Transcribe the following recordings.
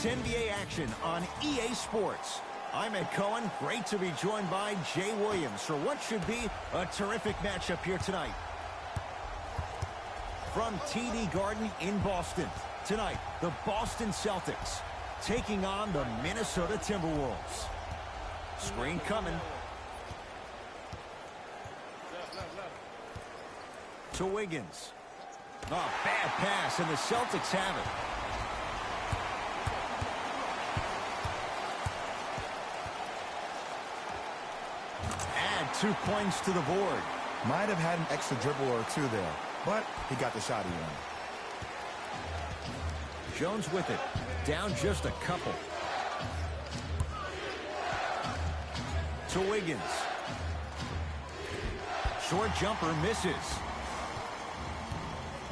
It's NBA action on EA Sports. I'm Ed Cohen. Great to be joined by Jay Williams for what should be a terrific matchup here tonight. From TD Garden in Boston, tonight, the Boston Celtics taking on the Minnesota Timberwolves. Screen coming. To Wiggins. Oh, bad pass, and the Celtics have it. Add 2 points to the board. Might have had an extra dribble or two there, but he got the shot he wanted. Jones with it. Down just a couple. To Wiggins. Short jumper misses.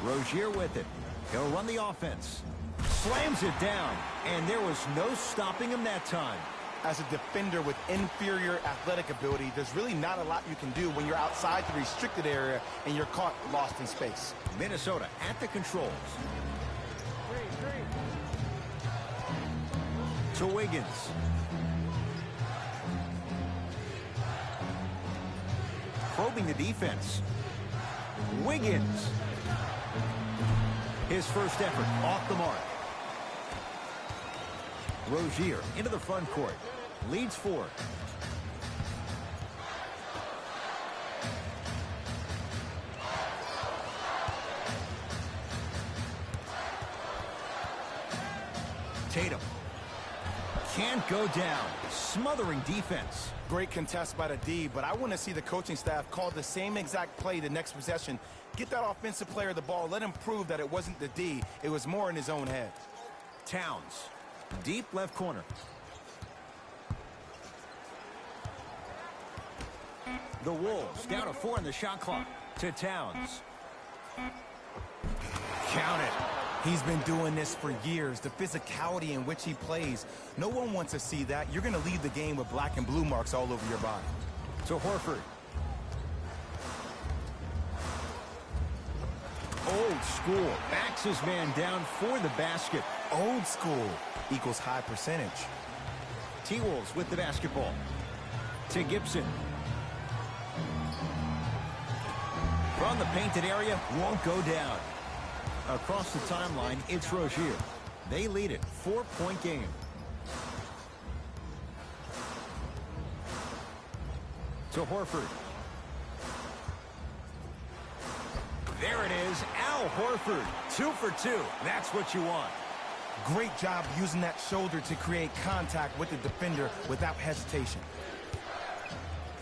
Rozier with it. He'll run the offense. Slams it down, and there was no stopping him that time. As a defender with inferior athletic ability, there's really not a lot you can do when you're outside the restricted area and you're caught lost in space. Minnesota at the controls. To Wiggins. Probing the defense. Wiggins. His first effort off the mark. Rozier into the front court. Leads 4. Tatum. Can't go down. Smothering defense. Great contest by the D, but I want to see the coaching staff call the same exact play the next possession. Get that offensive player the ball. Let him prove that it wasn't the D. It was more in his own head. Towns. Deep left corner. The Wolves down to 4 in the shot clock. To Towns. Count it. He's been doing this for years. The physicality in which he plays. No one wants to see that. You're going to leave the game with black and blue marks all over your body. To Horford. Old school. Backs his man down for the basket. Old school equals high percentage. T-Wolves with the basketball. To Gibson. From the painted area, won't go down. Across the timeline, it's Rozier. They lead it. 4-point game. To Horford. There it is. Al Horford. 2 for 2. That's what you want. Great job using that shoulder to create contact with the defender without hesitation.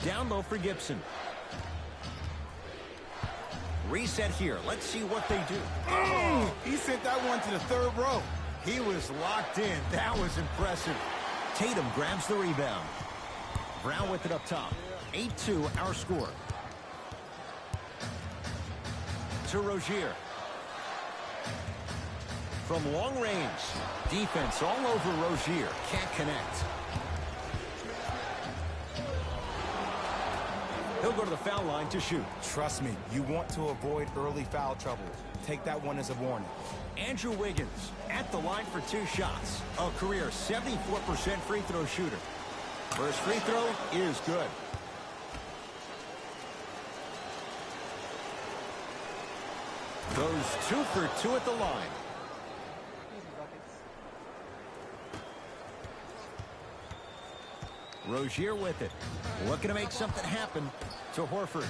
Down low for Gibson. Reset here. Let's see what they do. Oh, he sent that one to the third row. He was locked in. That was impressive. Tatum grabs the rebound. Brown with it up top. 8-2 our score. To Rozier. From long range. Defense all over Rozier. Can't connect. He'll go to the foul line to shoot. Trust me, you want to avoid early foul trouble. Take that one as a warning. Andrew Wiggins at the line for 2 shots. A career 74% free throw shooter. First free throw is good. Goes 2 for 2 at the line. Rozier with it. Looking to make something happen. To Horford.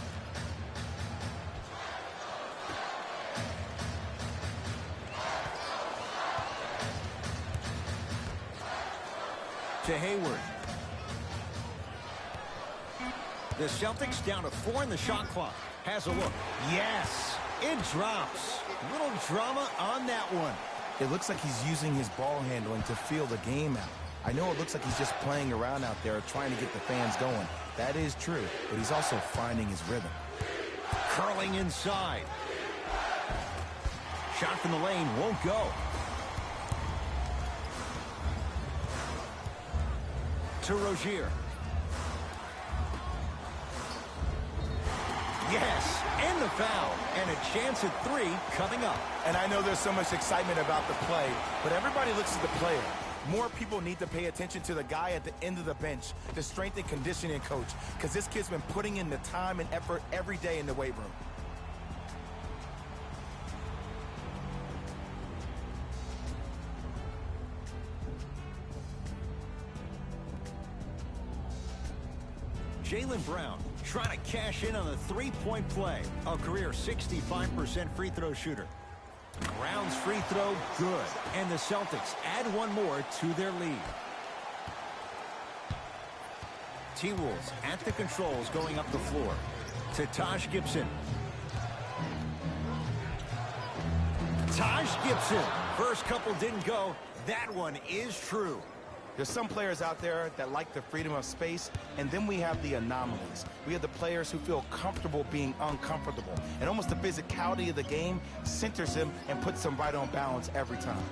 To Hayward. The Celtics down to 4 in the shot clock. Has a look. Yes, it drops. Little drama on that one. It looks like he's using his ball handling to feel the game out. I know it looks like he's just playing around out there trying to get the fans going. That is true, but he's also finding his rhythm. Curling inside. Shot from the lane won't go. To Rozier. Yes, and the foul. And a chance at 3 coming up. And I know there's so much excitement about the play, but everybody looks at the player. More people need to pay attention to the guy at the end of the bench, the strength and conditioning coach, because this kid's been putting in the time and effort every day in the weight room. Jaylen Brown trying to cash in on a three-point play. A career 65% free throw shooter. Brown's free throw, good. And the Celtics add one more to their lead. T-Wolves at the controls going up the floor. To Taj Gibson. Taj Gibson. First couple didn't go. That one is true. There's some players out there that like the freedom of space, and then we have the anomalies. We have the players who feel comfortable being uncomfortable, and almost the physicality of the game centers them and puts them right on balance every time.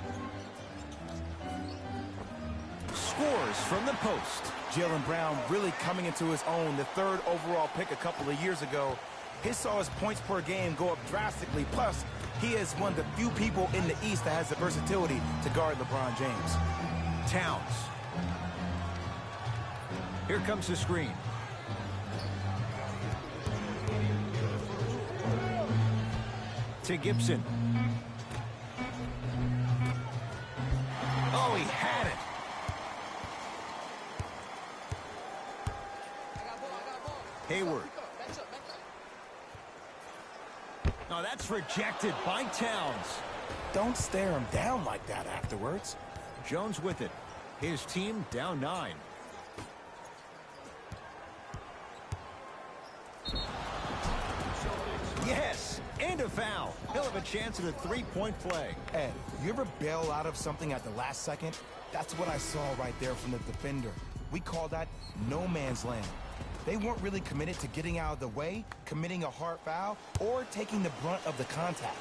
Scores from the post. Jaylen Brown really coming into his own, the third overall pick a couple of years ago. He saw his points per game go up drastically, plus he is one of the few people in the East that has the versatility to guard LeBron James. Towns. Here comes the screen. To Gibson. Oh, he had it. Hayward. Oh, that's rejected by Towns. Don't stare him down like that afterwards. Jones with it. His team down 9. Yes, and a foul. He'll have a chance at a three-point play. Ed, you ever bail out of something at the last second? That's what I saw right there from the defender. We call that no man's land. They weren't really committed to getting out of the way, committing a hard foul, or taking the brunt of the contact.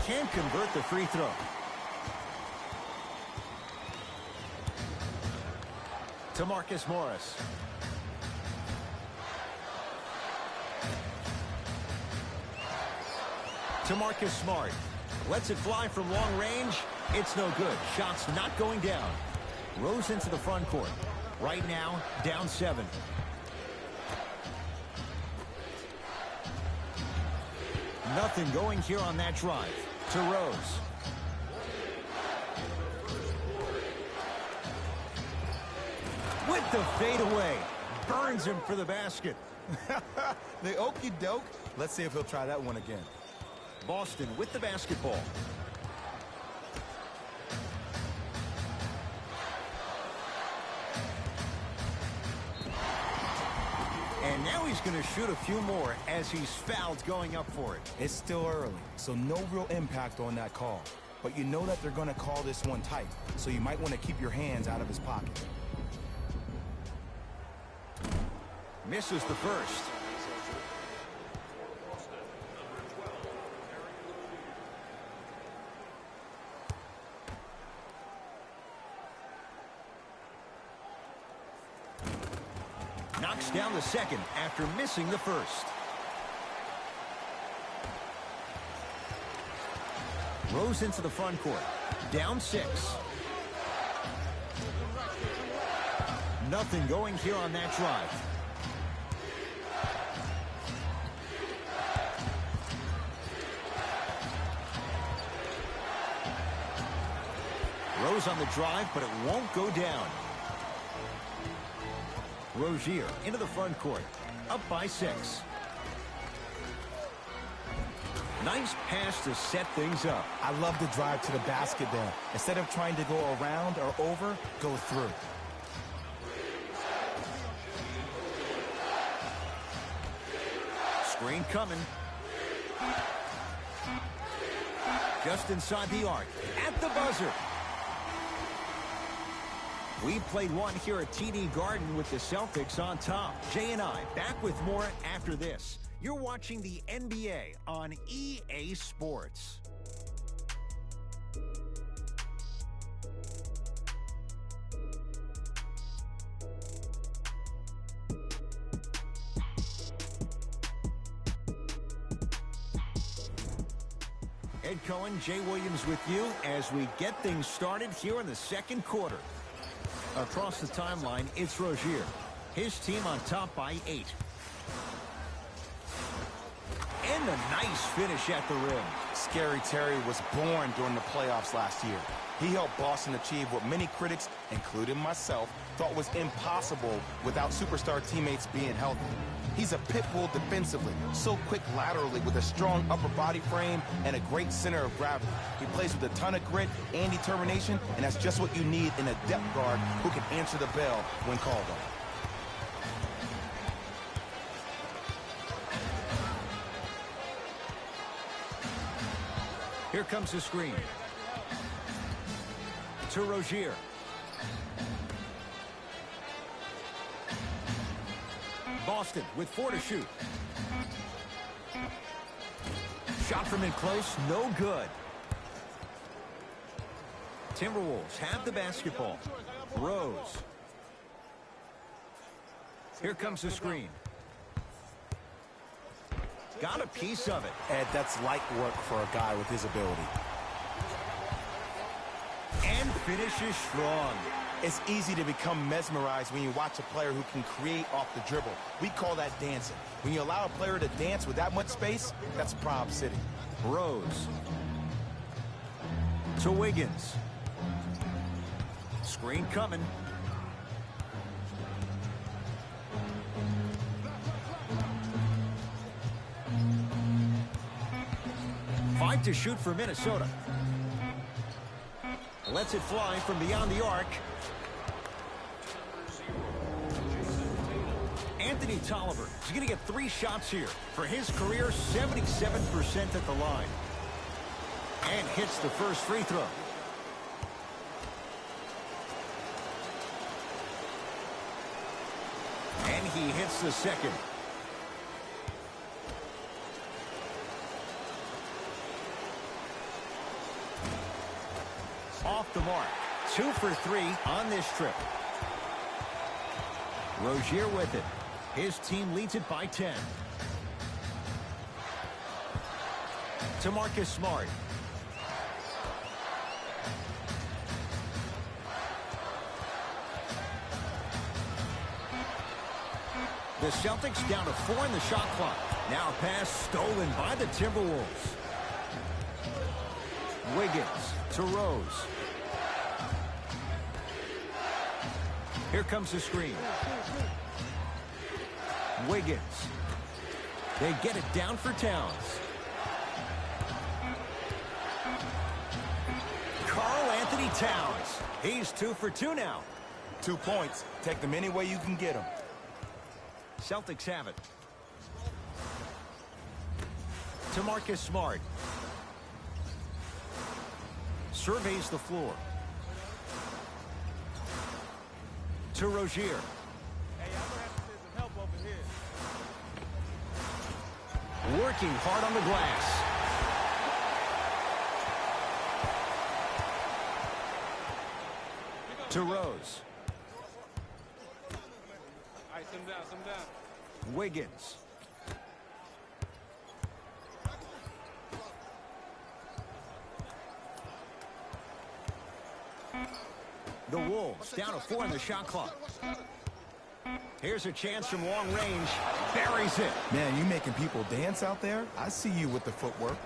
Can't convert the free throw. To Marcus Morris. To Marcus Smart. Lets it fly from long range. It's no good. Shot's not going down. Rose into the front court. Right now, down 7. Nothing going here on that drive. To Rose. With the fadeaway. Burns him for the basket. The okey doke. Let's see if he'll try that one again. Boston with the basketball. And now he's going to shoot a few more as he's fouled going up for it. It's still early, so no real impact on that call. But you know that they're going to call this one tight, so you might want to keep your hands out of his pocket. Misses the first. Knocks down the second after missing the first. Rose into the front court. Down 6. Nothing going here on that drive. Rose on the drive, but it won't go down. Rozier into the front court. Up by 6. Nice pass to set things up. I love the drive to the basket there. Instead of trying to go around or over, go through. Screen coming. Just inside the arc. At the buzzer. We've played one here at TD Garden with the Celtics on top. Jay and I back with more after this. You're watching the NBA on EA Sports. Ed Cohen, Jay Williams with you as we get things started here in the second quarter. Across the timeline, it's Rozier. His team on top by 8. And a nice finish at the rim. Scary Terry was born during the playoffs last year. He helped Boston achieve what many critics, including myself, thought was impossible without superstar teammates being healthy. He's a pit bull defensively, so quick laterally with a strong upper body frame and a great center of gravity. He plays with a ton of grit and determination, and that's just what you need in a depth guard who can answer the bell when called on. Here comes the screen. To Rozier. Boston with 4 to shoot. Shot from in close, no good. Timberwolves have the basketball. Rose. Here comes the screen. Got a piece of it. Ed, that's light work for a guy with his ability. And finishes strong. It's easy to become mesmerized when you watch a player who can create off the dribble. We call that dancing. When you allow a player to dance with that much space, that's Prob City. Rose. To Wiggins. Screen coming. Five to shoot for Minnesota. Lets it fly from beyond the arc. Anthony Tolliver is going to get 3 shots here for his career, 77% at the line. And hits the first free throw. And he hits the second. Off the mark. 2 for 3 on this trip. Rozier with it. His team leads it by 10. To Marcus Smart. The Celtics down to 4 in the shot clock. Now a pass stolen by the Timberwolves. Wiggins to Rose. Here comes the screen. Wiggins. They get it down for Towns. Karl Anthony Towns. He's 2 for 2 now. 2 points. Take them any way you can get them. Celtics have it. To Marcus Smart. Surveys the floor. To Rozier. Hey, I'm gonna have to send some help over here. Working hard on the glass. To Rose. All right, send him down. Wiggins. The Wolves down to 4 in the shot clock. Here's a chance from long range. Buries it. Man, you making people dance out there? I see you with the footwork.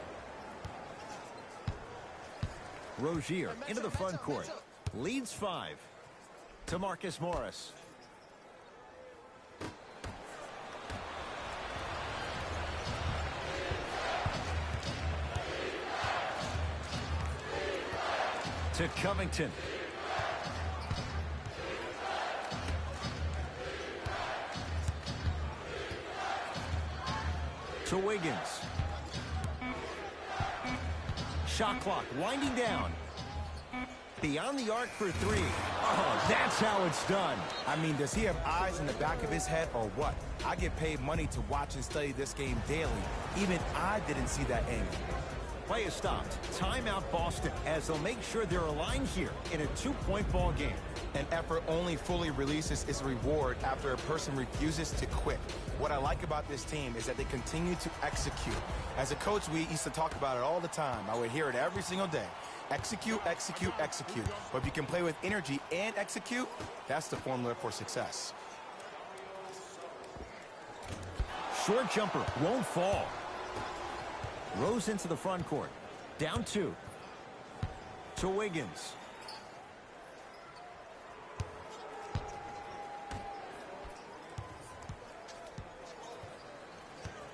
Rozier into the front court. Leads 5. To Marcus Morris. To Covington. To Wiggins. Shot clock winding down. Beyond the arc for 3. Oh, that's how it's done. I mean, does he have eyes in the back of his head or what? I get paid money to watch and study this game daily. Even I didn't see that angle. Play is stopped. Timeout Boston as they'll make sure they're aligned here in a 2-point ball game. An effort only fully releases its reward after a person refuses to quit. What I like about this team is that they continue to execute. As a coach, we used to talk about it all the time. I would hear it every single day. Execute, execute, execute. But if you can play with energy and execute, that's the formula for success. Short jumper won't fall. Rose into the front court. Down 2. To Wiggins.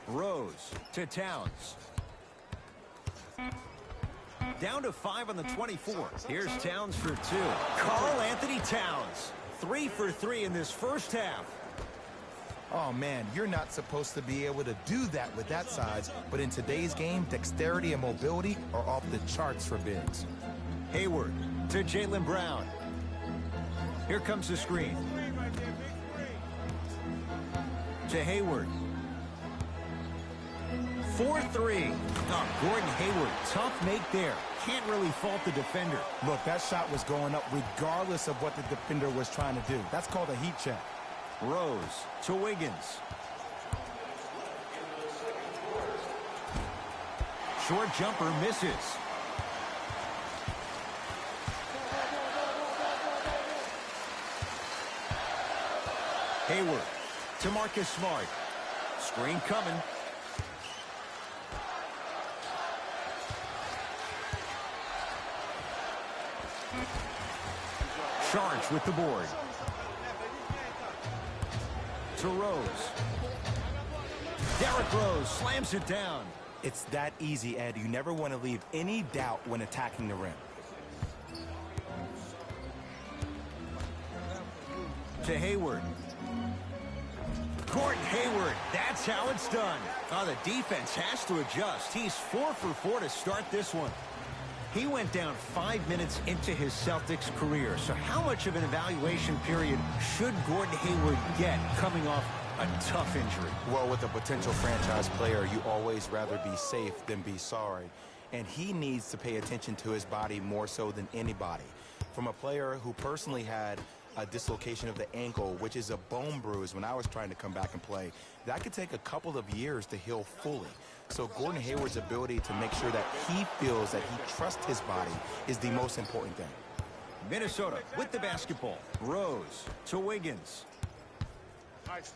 Rose to Towns. Down to 5 on the 24. Here's Towns for 2. Karl Anthony Towns. 3 for 3 in this first half. Oh, man, you're not supposed to be able to do that with that size, but in today's game, dexterity and mobility are off the charts for bigs. Hayward to Jaylen Brown. Here comes the screen. To Hayward. 4-3. Oh, Gordon Hayward, tough make there. Can't really fault the defender. Look, that shot was going up regardless of what the defender was trying to do. That's called a heat check. Rose to Wiggins. Short jumper misses. Hayward to Marcus Smart. Screen coming. Charged with the board. To Rose. Derrick Rose slams it down. It's that easy, Ed. You never want to leave any doubt when attacking the rim. To Hayward. Gordon Hayward, that's how it's done. Oh, the defense has to adjust. He's 4 for 4 to start this one. He went down 5 minutes into his Celtics career. So how much of an evaluation period should Gordon Hayward get coming off a tough injury? Well, with a potential franchise player, you always rather be safe than be sorry. And he needs to pay attention to his body more so than anybody. From a player who personally had a dislocation of the ankle, which is a bone bruise when I was trying to come back and play, that could take a couple of years to heal fully. So Gordon Hayward's ability to make sure that he feels that he trusts his body is the most important thing. Minnesota with the basketball. Rose to Wiggins. Ice.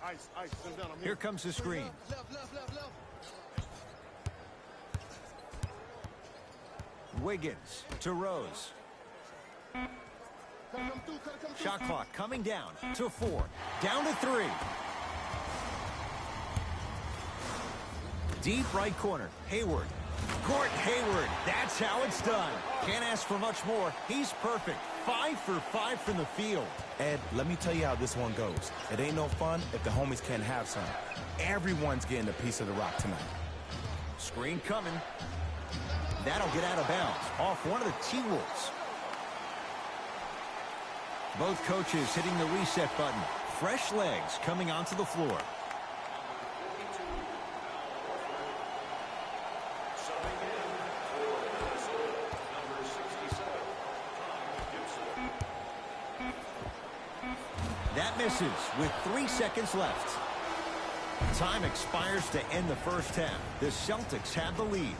Sit down. Here comes the screen. Wiggins to Rose. Shot clock coming down to 4. Down to 3. Deep right corner. Hayward. Gordon Hayward. That's how it's done. Can't ask for much more. He's perfect. 5 for 5 from the field. Ed, let me tell you how this one goes. It ain't no fun if the homies can't have some. Everyone's getting a piece of the rock tonight. Screen coming. That'll get out of bounds off one of the T-Wolves. Both coaches hitting the reset button. Fresh legs coming onto the floor. That misses with 3 seconds left. Time expires to end the first half. The Celtics have the lead.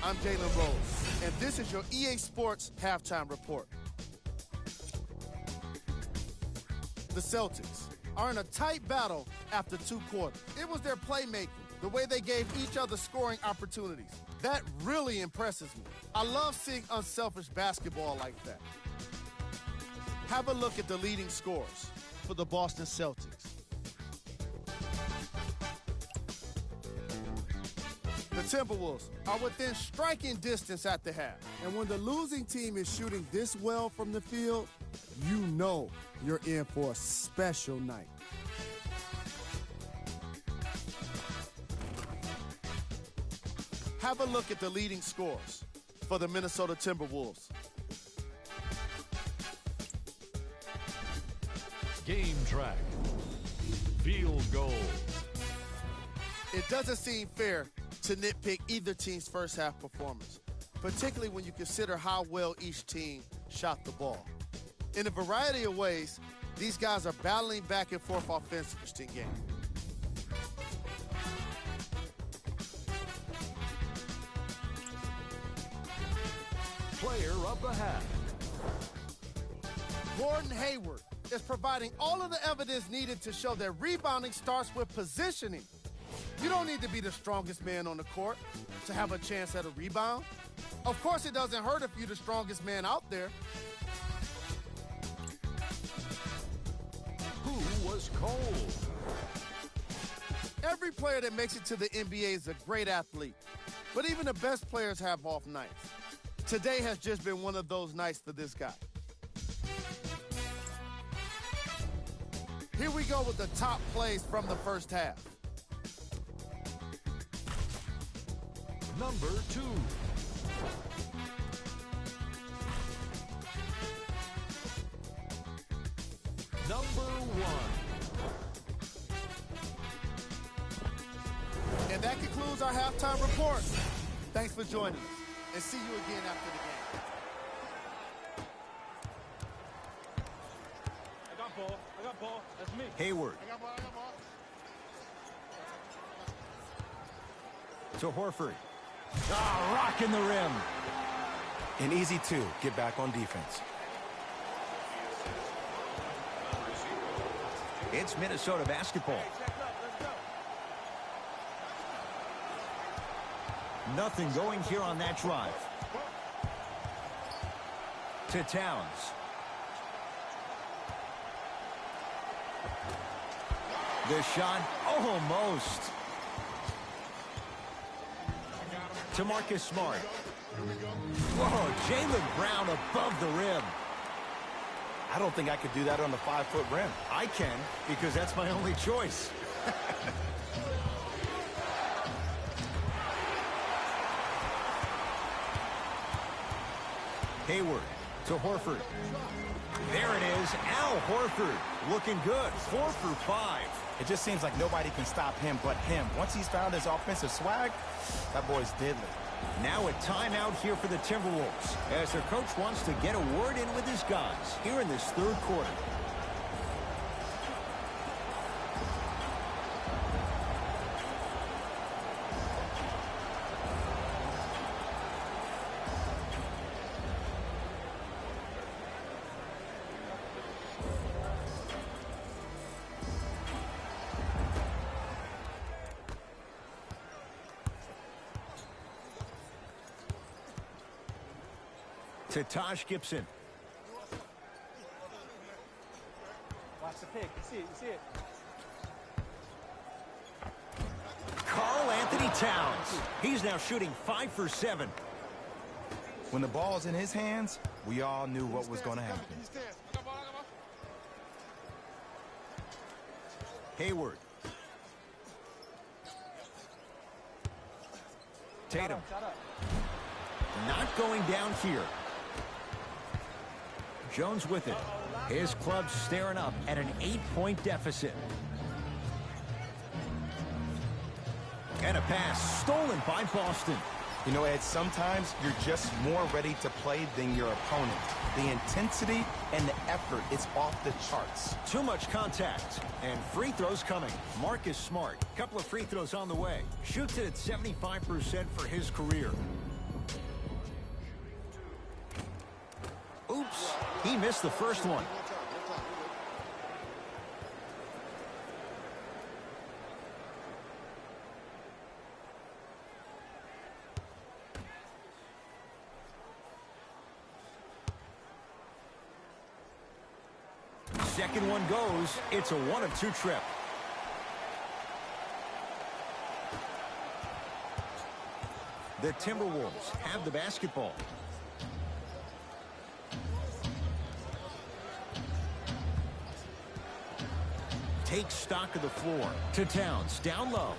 I'm Jalen Rose, and this is your EA Sports Halftime Report. The Celtics are in a tight battle after 2 quarters. It was their playmaking, the way they gave each other scoring opportunities. That really impresses me. I love seeing unselfish basketball like that. Have a look at the leading scorers for the Boston Celtics. The Timberwolves are within striking distance at the half. And when the losing team is shooting this well from the field, you know you're in for a special night. Have a look at the leading scores for the Minnesota Timberwolves. Game track. Field goal. It doesn't seem fair to nitpick either team's first half performance, particularly when you consider how well each team shot the ball. In a variety of ways, these guys are battling back and forth offensively in game. Player of the half. Gordon Hayward is providing all of the evidence needed to show that rebounding starts with positioning. You don't need to be the strongest man on the court to have a chance at a rebound. Of course, it doesn't hurt if you're the strongest man out there. Who was cold? Every player that makes it to the NBA is a great athlete, but even the best players have off nights. Today has just been one of those nights for this guy. Here we go with the top plays from the first half. Number 2. Number 1. And that concludes our halftime report. Thanks for joining us, and see you again after the game. I got ball. That's me. Hayward. I got ball. To Horford. Rocking the rim. An easy 2. Get back on defense. It's Minnesota basketball. Nothing going here on that drive. To Towns. The shot, almost. To Marcus Smart. Whoa, Jaylen Brown above the rim. I don't think I could do that on the 5-foot rim. I can, because that's my only choice. Hayward to Horford. There it is, Al Horford. Looking good, 4 for 5. It just seems like nobody can stop him but him. Once he's found his offensive swag, that boy's deadly. Now a timeout here for the Timberwolves, as their coach wants to get a word in with his guys here in this third quarter. To Taj Gibson. Watch the pick. You see it. Karl Anthony Towns. He's now shooting 5 for 7. When the ball's in his hands, we all knew what was going to happen. Hayward. Tatum. Shut up. Not going down here. Jones with it. His club staring up at an 8-point deficit. And a pass stolen by Boston. You know, Ed, sometimes you're just more ready to play than your opponent. The intensity and the effort is off the charts. Too much contact. And free throws coming. Marcus Smart. Couple of free throws on the way. Shoots it at 75% for his career. Oops. He missed the first one. Second one goes. It's a 1-of-2 trip. The Timberwolves have the basketball. Takes stock of the floor to Towns, down low.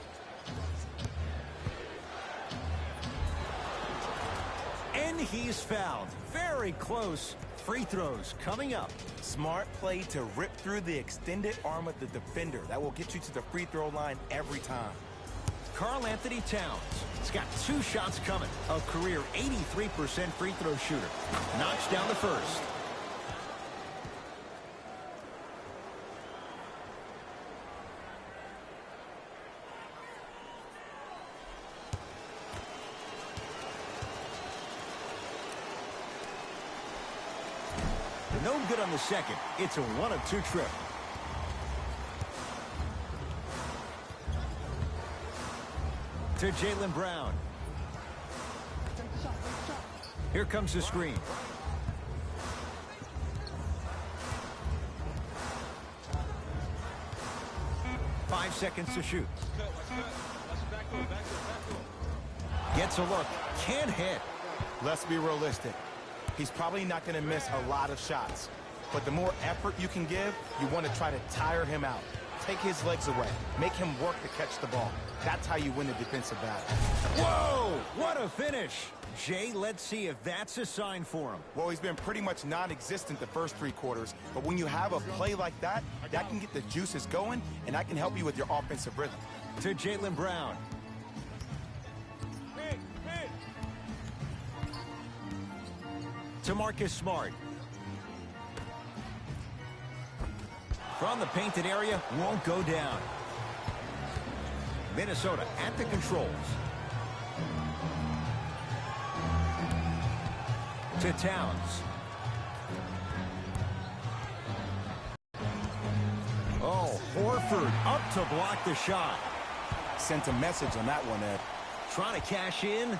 And he's fouled. Very close. Free throws coming up. Smart play to rip through the extended arm of the defender. That will get you to the free throw line every time. Karl Anthony Towns has got 2 shots coming. A career 83% free throw shooter. Knocks down the first. No good on the second. It's a 1-of-2 trip. To Jaylen Brown. Here comes the screen. Five seconds to shoot. Gets a look. Can't hit. Let's be realistic. He's probably not going to miss a lot of shots. But the more effort you can give, you want to try to tire him out. Take his legs away. Make him work to catch the ball. That's how you win the defensive battle. Whoa! What a finish. Jay, let's see if that's a sign for him. Well, he's been pretty much non-existent the first 3 quarters. But when you have a play like that, that can get the juices going, and that can help you with your offensive rhythm. To Jaylen Brown. To Marcus Smart. From the painted area, won't go down. Minnesota at the controls. To Towns. Oh, Horford up to block the shot. Sent a message on that one, Ed. Trying to cash in.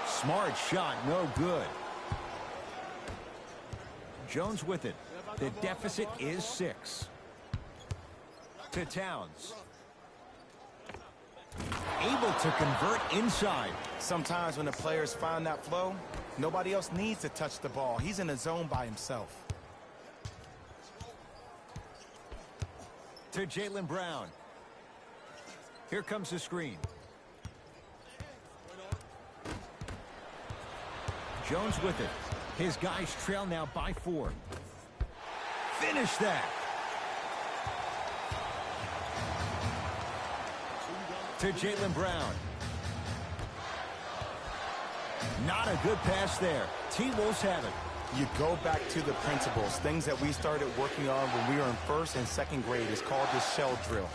Smart shot, no good. Jones with it. The deficit is 6. To Towns. Able to convert inside. Sometimes when the players find that flow, nobody else needs to touch the ball. He's in a zone by himself. To Jaylen Brown. Here comes the screen. Jones with it. His guys trail now by 4. Finish that. To Jaylen Brown. Not a good pass there. T-Wolves have it. You go back to the principles, things that we started working on when we were in 1st and 2nd grade. It's called the shell drill.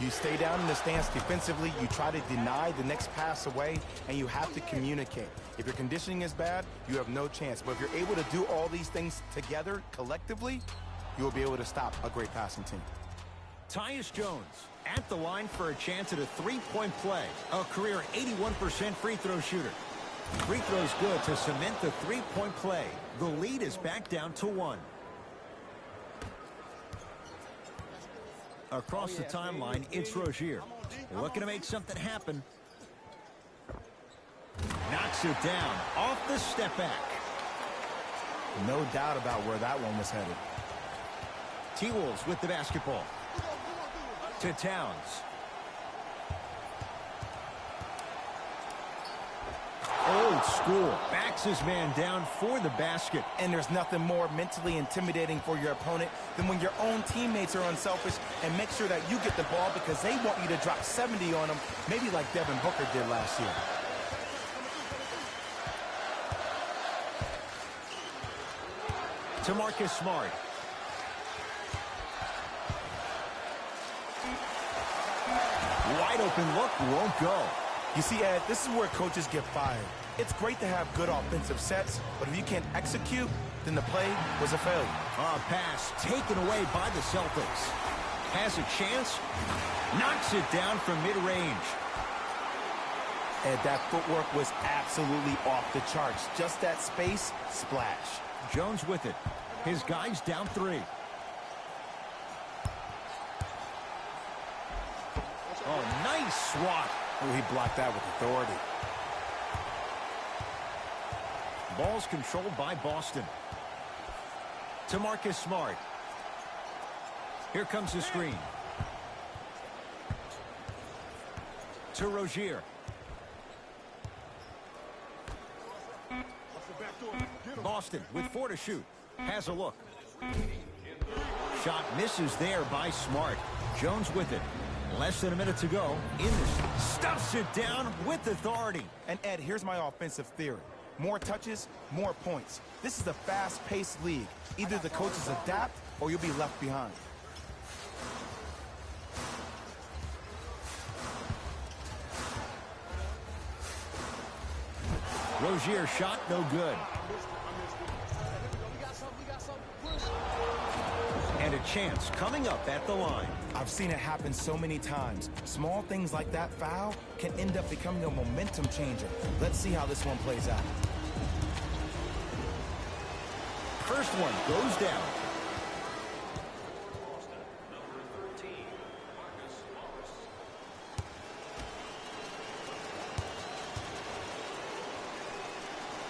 You stay down in the stance defensively, you try to deny the next pass away, and you have to communicate. If your conditioning is bad, you have no chance. But if you're able to do all these things together, collectively, you will be able to stop a great passing team. Tyus Jones at the line for a chance at a 3-point play. A career 81% free throw shooter. Free throws good to cement the 3-point play. The lead is back down to 1. Across the timeline, it's Rozier. Looking to make something happen. Knocks it down off the step back. No doubt about where that one was headed. T-Wolves with the basketball. To Towns. Old school. Backs his man down for the basket. And there's nothing more mentally intimidating for your opponent than when your own teammates are unselfish and make sure that you get the ball because they want you to drop 70 on them, maybe like Devin Booker did last year. To Marcus Smart. Wide open look, won't go. You see, Ed, this is where coaches get fired. It's great to have good offensive sets, but if you can't execute, then the play was a failure. A pass taken away by the Celtics. Has a chance. Knocks it down from mid-range. Ed, that footwork was absolutely off the charts. Just that space, splash. Jones with it. His guys down 3. Oh, nice swat. Oh, he blocked that with authority. Ball's controlled by Boston. To Marcus Smart. Here comes the screen. To Rozier. Boston with 4 to shoot. Has a look. Shot misses there by Smart. Jones with it. Less than a minute to go. In this, stuffs it down with authority. And Ed, here's my offensive theory. More touches, more points. This is a fast-paced league. Either the coaches adapt or you'll be left behind. Rozier shot no good. And a chance coming up at the line. I've seen it happen so many times. Small things like that foul can end up becoming a momentum changer. Let's see how this one plays out. First one goes down.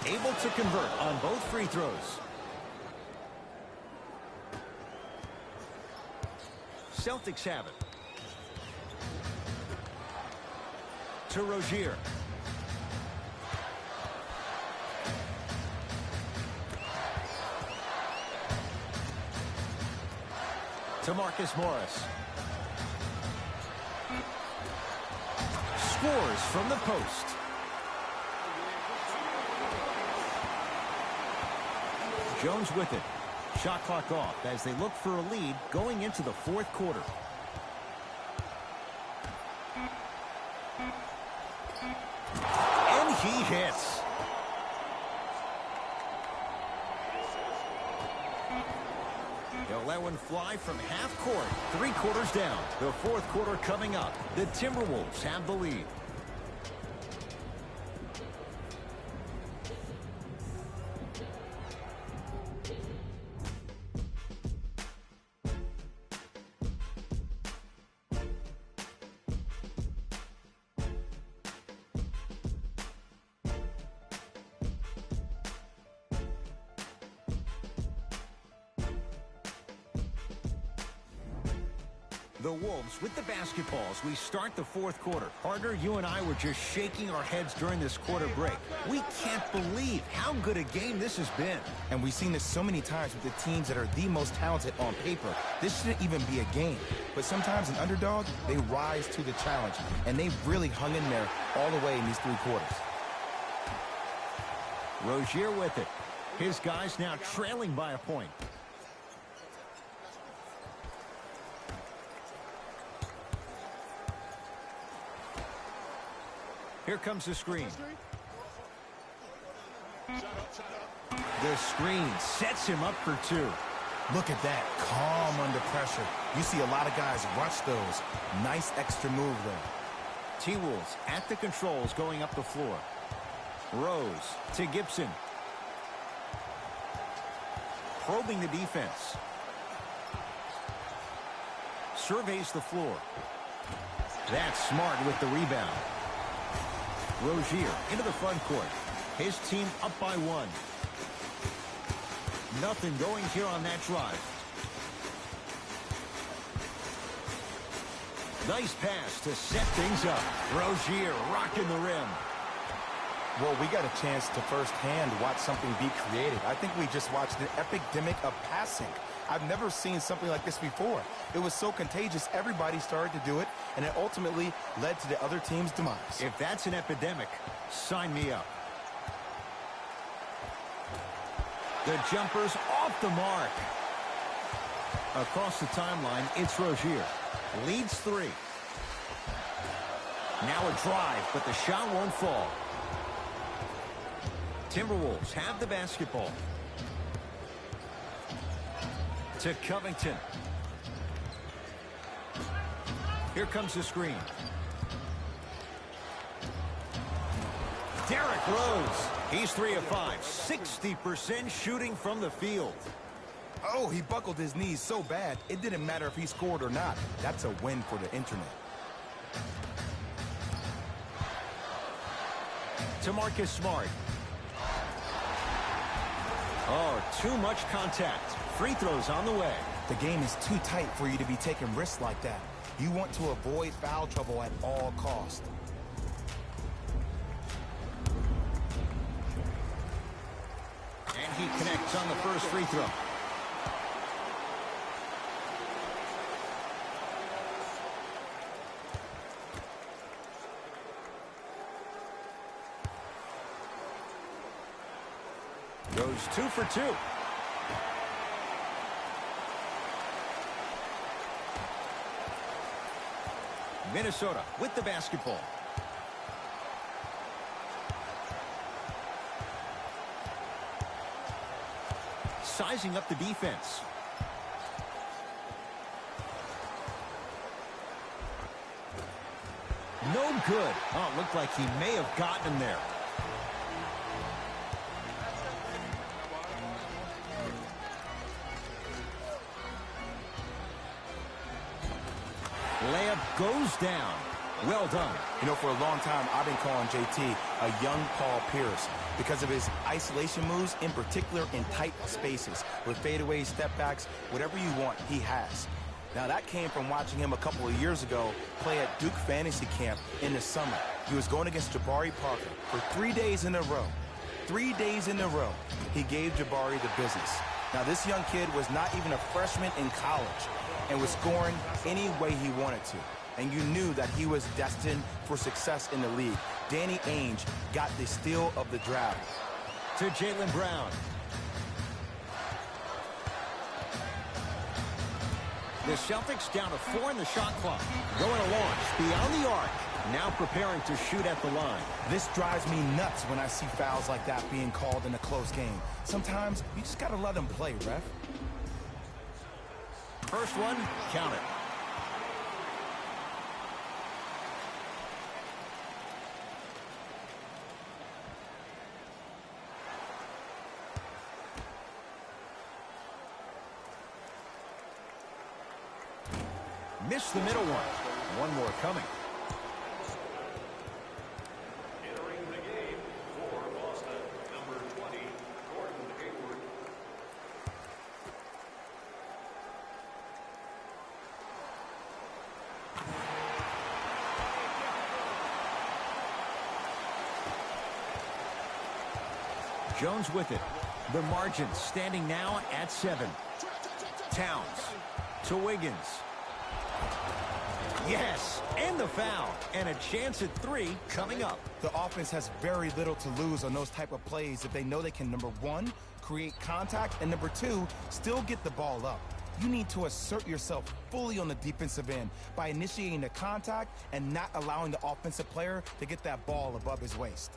Able to convert on both free throws. Celtics have it. To Rozier. To Marcus Morris. Scores from the post. Jones with it. Shot clock off as they look for a lead going into the fourth quarter. And he hits. He'll let one fly from half court. 3 quarters down. The fourth quarter coming up. The Timberwolves have the lead. The Wolves with the basketballs. We start the fourth quarter. Partner, you and I were just shaking our heads during this quarter break. We can't believe how good a game this has been. And we've seen this so many times with the teams that are the most talented on paper. This shouldn't even be a game. But sometimes an underdog, they rise to the challenge. And they've really hung in there all the way in these 3 quarters. Rozier with it. His guys now trailing by a point. Here comes the screen. The screen sets him up for 2. Look at that, calm under pressure. You see a lot of guys rush those. Nice extra move there. T-Wolves at the controls going up the floor. Rose to Gibson. Probing the defense. Surveys the floor. That's Smart with the rebound. Rozier into the front court. His team up by 1. Nothing going here on that drive. Nice pass to set things up. Rozier rocking the rim. Well, we got a chance to firsthand watch something be created. I think we just watched an epidemic of passing. I've never seen something like this before. It was so contagious, everybody started to do it, and it ultimately led to the other team's demise. If that's an epidemic, sign me up. The jumper's off the mark. Across the timeline, it's Rozier. Leads 3. Now a drive, but the shot won't fall. Timberwolves have the basketball. To Covington. Here comes the screen. Derrick Rose. He's 3 of 5. 60% shooting from the field. Oh, he buckled his knees so bad, it didn't matter if he scored or not. That's a win for the internet. To Marcus Smart. Oh, too much contact. Free throws on the way. The game is too tight for you to be taking risks like that. You want to avoid foul trouble at all costs. And he connects on the first free throw. Goes 2 for 2. Minnesota with the basketball. Sizing up the defense. No good. Oh, it looked like he may have gotten him there. Layup goes down. Well done. You know, for a long time, I've been calling JT a young Paul Pierce because of his isolation moves, in particular in tight spaces. With fadeaways, step backs, whatever you want, he has. Now, that came from watching him a couple of years ago play at Duke Fantasy Camp in the summer. He was going against Jabari Parker for 3 days in a row. 3 days in a row, he gave Jabari the business. Now, this young kid was not even a freshman in college and was scoring any way he wanted to. And you knew that he was destined for success in the league. Danny Ainge got the steal of the draft. To Jaylen Brown. The Celtics down to 4 in the shot clock. Going to launch beyond the arc. Now preparing to shoot at the line. This drives me nuts when I see fouls like that being called in a close game. Sometimes you just got to let them play, ref. First one, count it. Missed the middle one. One more coming. Entering the game for Boston, number 20, Gordon Hayward. Jones with it. The margin standing now at 7. Towns to Wiggins. Yes, and the foul, and a chance at 3 coming up. The offense has very little to lose on those type of plays if they know they can, number 1, create contact, and number 2, still get the ball up. You need to assert yourself fully on the defensive end by initiating the contact and not allowing the offensive player to get that ball above his waist.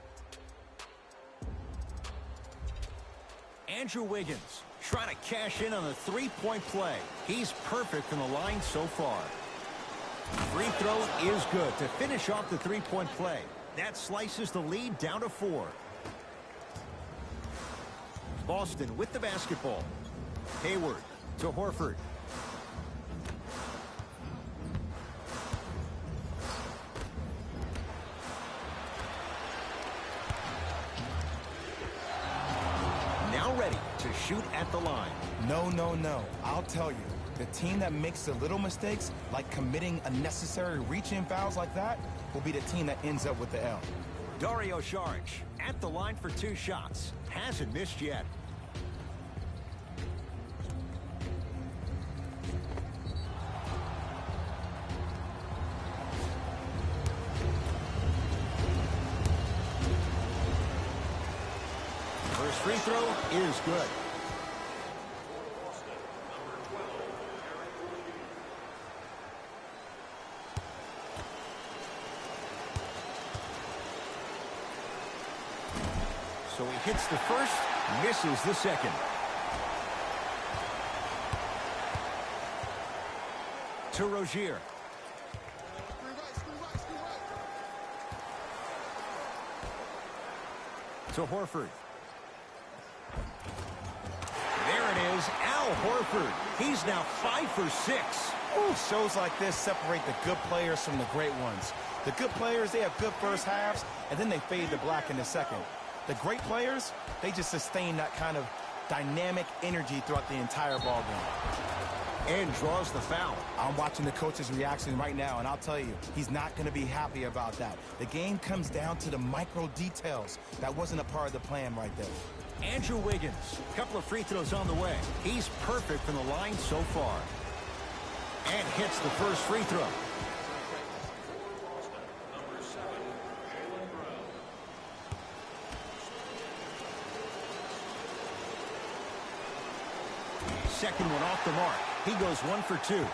Andrew Wiggins trying to cash in on a 3-point play. He's perfect from the line so far. Free throw is good to finish off the 3-point play. That slices the lead down to 4. Boston with the basketball. Hayward to Horford. Now ready to shoot at the line. No, no, no. I'll tell you. The team that makes the little mistakes, like committing unnecessary reach-in fouls like that, will be the team that ends up with the L. Dario Saric at the line for 2 shots. Hasn't missed yet. First free throw is good. So he hits the first, misses the second. To Rozier. To Horford. There it is, Al Horford. He's now 5 for 6. Ooh, shows like this separate the good players from the great ones. The good players, they have good first halves, and then they fade to black in the second. The great players, they just sustain that kind of dynamic energy throughout the entire ball game. And draws the foul. I'm watching the coach's reaction right now, and I'll tell you, he's not going to be happy about that. The game comes down to the micro details. That wasn't a part of the plan right there. Andrew Wiggins, a couple of free throws on the way. He's perfect from the line so far. And hits the first free throw. Second one off the mark. He goes 1 for 2.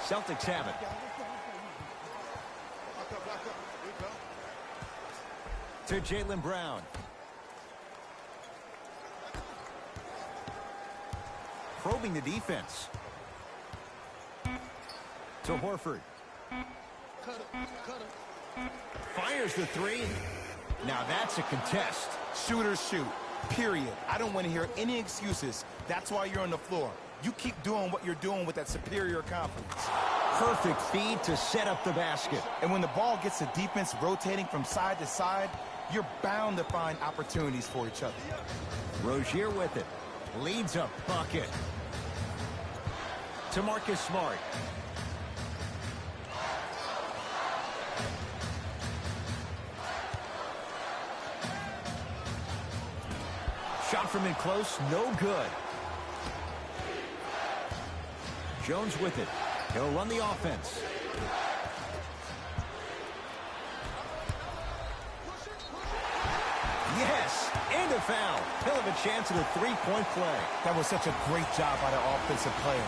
Celtics have it. To Jaylen Brown. Probing the defense. To Horford. Fires the three. Now that's a contest. Shooters shoot. Period. I don't want to hear any excuses. That's why you're on the floor. You keep doing what you're doing with that superior confidence. Perfect feed to set up the basket. And when the ball gets the defense rotating from side to side, you're bound to find opportunities for each other. Rozier with it. Leads a bucket. To Marcus Smart. Shot from in close, no good. Jones with it. He'll run the offense. Yes, and a foul. He'll have a chance at a three-point play. That was such a great job by the offensive player.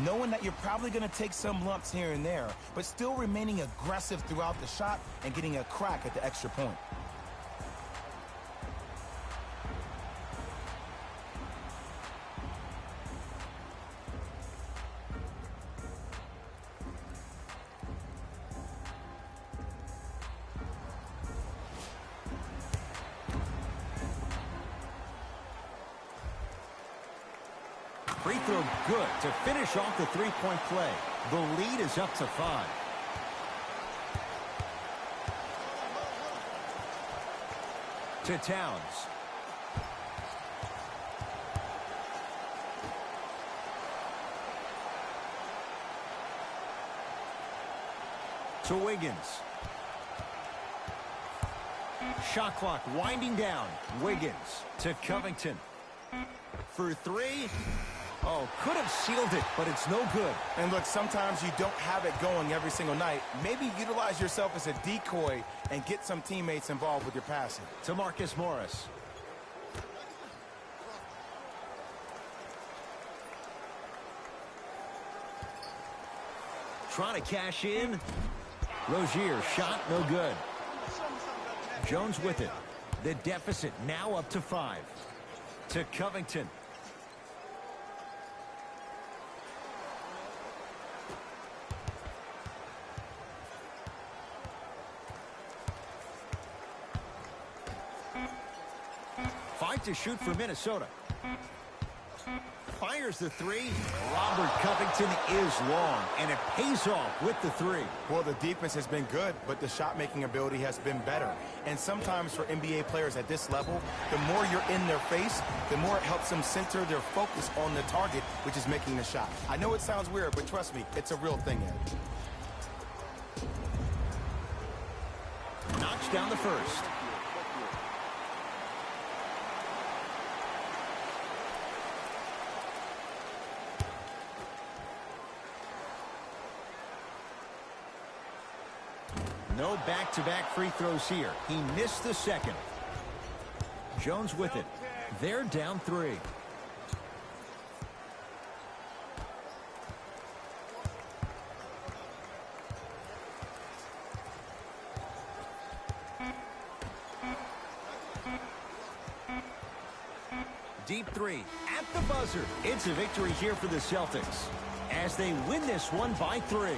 Knowing that you're probably going to take some lumps here and there, but still remaining aggressive throughout the shot and getting a crack at the extra point. Free throw good to finish off the three-point play. The lead is up to 5. To Towns. To Wiggins. Shot clock winding down. Wiggins to Covington. For 3. Oh, could have sealed it, but it's no good. And look, sometimes you don't have it going every single night. Maybe utilize yourself as a decoy and get some teammates involved with your passing. To Marcus Morris. Trying to cash in. Rozier, shot no good. Jones with it. The deficit now up to 5. To Covington. To shoot for Minnesota. Fires the 3. Robert Covington is long, and it pays off with the 3. Well, the defense has been good, but the shot-making ability has been better. And sometimes for NBA players at this level, the more you're in their face, the more it helps them center their focus on the target, which is making the shot. I know it sounds weird, but trust me, it's a real thing, Ed. Knocks down the first. No back-to-back free throws here. He missed the second. Jones with it. They're down 3. Deep 3 at the buzzer. It's a victory here for the Celtics as they win this one by 3.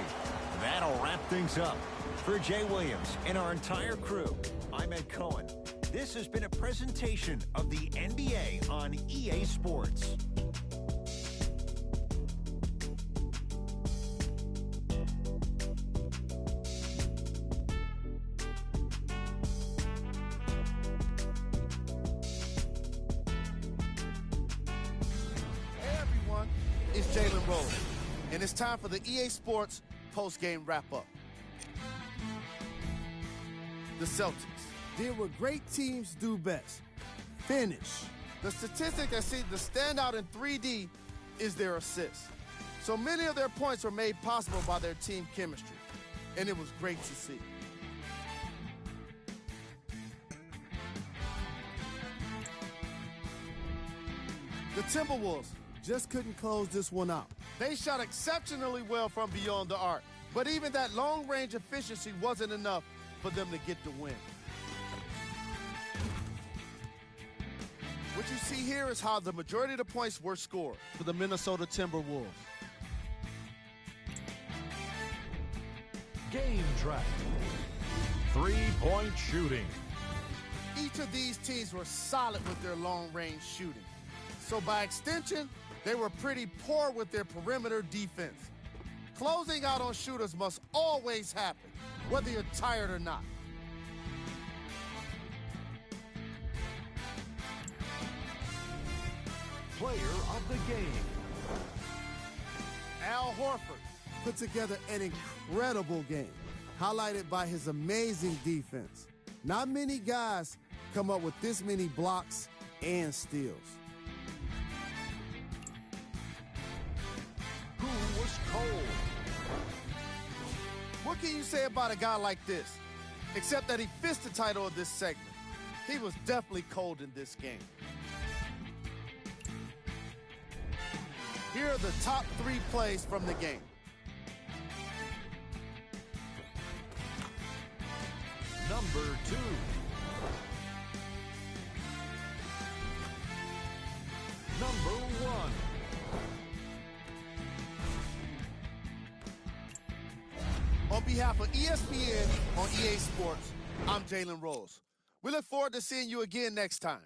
That'll wrap things up. For Jay Williams and our entire crew, I'm Ed Cohen. This has been a presentation of the NBA on EA Sports. is Jalen Rose, and it's time for the EA Sports post-game wrap-up. The Celtics did what great teams do best: finish. The statistic that seems to stand out in 3D is their assists. So many of their points were made possible by their team chemistry, and it was great to see. The Timberwolves just couldn't close this one out. They shot exceptionally well from beyond the arc, but even that long-range efficiency wasn't enough for them to get the win. What you see here is how the majority of the points were scored for the Minnesota Timberwolves. Game track. 3-point shooting. Each of these teams were solid with their long-range shooting. So by extension, they were pretty poor with their perimeter defense. Closing out on shooters must always happen, whether you're tired or not. Player of the game. Al Horford put together an incredible game, highlighted by his amazing defense. Not many guys come up with this many blocks and steals. Who was cold? What can you say about a guy like this? Except that he fits the title of this segment. He was definitely cold in this game. Here are the top 3 plays from the game. Number 2. Number 1. On behalf of ESPN on EA Sports, I'm Jalen Rose. We look forward to seeing you again next time.